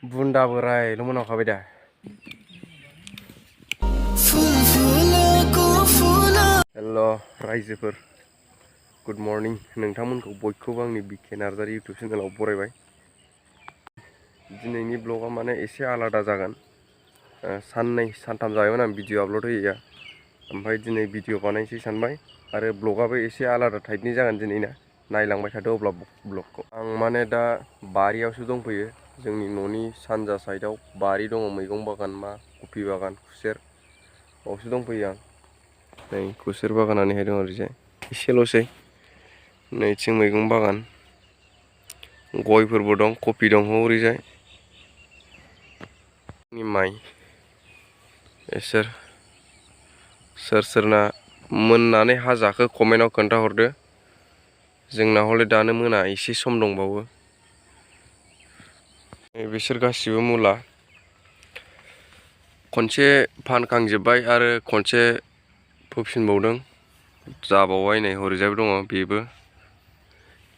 बुन्दा बोरायल' मोनावखाबाय दा हेल' रायजोफोर गुड मर्निं नोंथांमोनखौ बयखौबो आंनि बिके नार्जारि इउटुब चेनेलाव बरायबाय। दिनैनि ब्लगा माने एसे आलादा जागोन। साननै सानथाम जाबायमोन आं भिडिअ आपल'ड होयैया, ओमफ्राय दिनै भिडिअ बानायनोसै सानबाय आरो ब्लगाबो एसे आलादा टाइपनि जागोन दिनैना। नायलांबाय थादो अब्ला ब्लगखौ। आं माने दा बारियावसो दंफैयो। जोंनि न'नि सानजा साइडआव बारि दङ, मैगं बागान मा कफि बागान खुसेर बावसो दंफैयो आं। नै खुसेर बागानानैहाय दं ओरैजाय एसेल'सै। नैथिं मैगं बागान गयफोरबो दं, कफि दं ओरैजाय। माइ सोर सोरना मोननानै हाजाखो कमेन्टआव खोन्थाहरदो। जोंना हले दानो मोना, एसे सम दंबावो। बिसोर गासिबो मुला खनसे फानखांजोब्बाय आरो खनसे फोफिनबावदों, जाबावबाय। नै हरैजायबो दङ बेबो।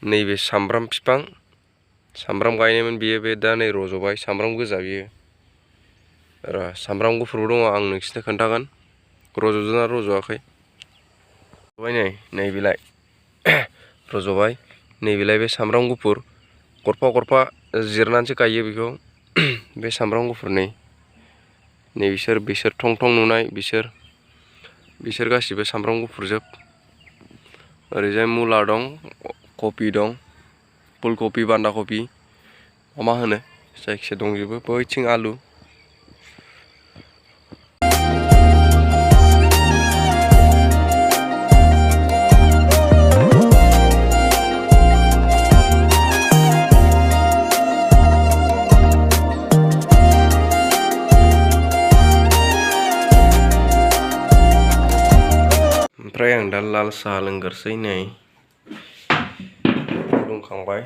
नैबे सामब्राम बिफां, सामब्राम गायनायमोन बियो, बे दा नै रज'बाय। सामब्राम गोजा बियो। सामब्राम गुफुरबो दङ, आं नोंसिनो खोन्थागोन रज'दोंना रज'आखै। नै बेलाय रज'बाय। नैबेलाय बे सामब्राम गुफुर गरफा गरफा जिरनानैसो गायो बेखौ। बे सामब्राम गुफुर नै बिसोर थं थं नुनाय बिसोर गासिबो सामब्राम गुफुरजोब। ओरैजाय मुला दं, कफि दं, फुल कफि, बान्दा कफि मा होनो जायखिया दंजोबो। बैथिं आलु। ओमफ्राय आं दा लाल साहा लोंगोरसै। नै फुदुंखांबाय।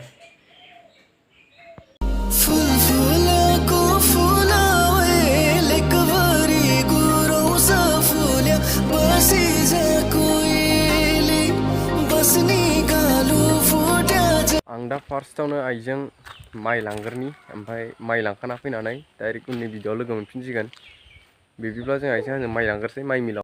आं दा फार्स्टआवनो आइजों माइ लांगोरनि, ओमफ्राय माइ लांखाना फैनानै डाइरेक्ट उननि भिडिअआव लोगो मोनफिनसिगोन। बिदिब्ला जों आइजों आंजों माइ लांगोरसै माइ मिलाव।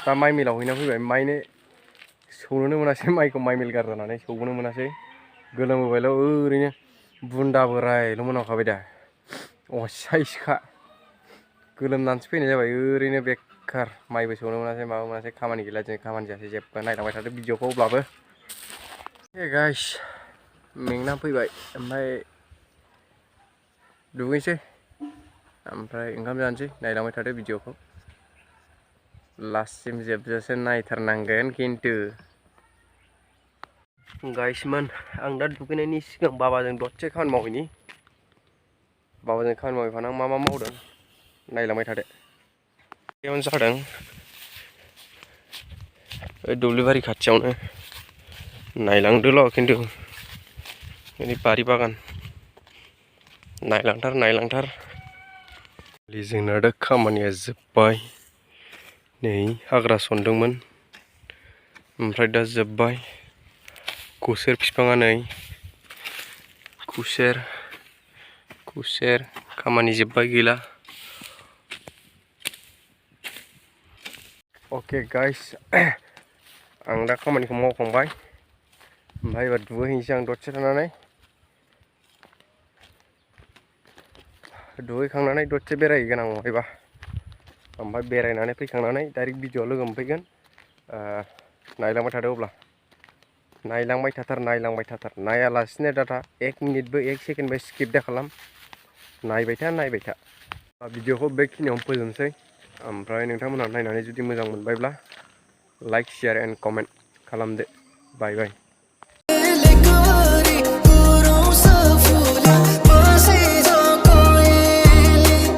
दा माइ मिलाव हैना फैबाय। माइनो सौनोनो मोनासै, माइखौ माइ मिल गारजानानै सौबोनो मोनासै। गोलोमबोबायल' ओरैनो बुन्दा बोरायल' मोनावखाबाय दा। असाइसखा गोलोमनानैसो फैनाय जाबाय ओरैनो बेखार। माइबो सौनो मोनासै, माबा मोनासै, खामानि गैला दिनै, खामानि जायासै जेबो। नायलांबाय थादो भिडिअखौ अब्लाबो। हे गाइस, मेंना फैबाय, ओमफ्राय दुगैनोसै, ओमफ्राय ओंखाम जानोसै। नायलांबाय थादो भिडिअखौ लास्टसिम जोबजासे नायथारनांगोन खिन्थु। गाइसमोन, आं दा दुगैनायनि सिगां बाबाजों दसे खामानि मावहैनि। बाबाजों खामानि मावहैफाना मा मावदों नायलांबाय थादो। बेयावनो जादों दुब्लिबारि खाथियावनो। नायलांदोल' खिन्थु बारि बागान नायलांथार। जोंना दा खामानिया जोब्बाय। नै हाग्रा सनदोंमोन, ओमफ्राय दा जोब्बाय। खुसेर बिफाङा नै खुसेर खामानि जोब्बाय, गैला। अके गाइस, आं दा खामानिखौ मावखांबाय, ओमफ्राय एबार दुगैहैनोसै आं दसे थानानै। दुगैखांनानै दसे बेरायहैगोन आं बहायबा, ओमफ्राय बेरायनानै फैखांनानै डाइरेक्ट भिडिअआव लोगो मोनफैगोन। नायलांबाय थादो अब्ला। नायलांबाय थाथार, नायालासिनो दाथा एक मिनिटबो एक सेकेन्डबो स्किप दा खालाम। नायबाय था। भिडिअखौ बेखिनियावनो फोजोबनोसै। ओमफ्राय नोंथांमोनहा नायनानै जुदि मोजां मोनबायब्ला लाइक, शेयार एन्ड कमेन्ट खालामदो। बाय बाय।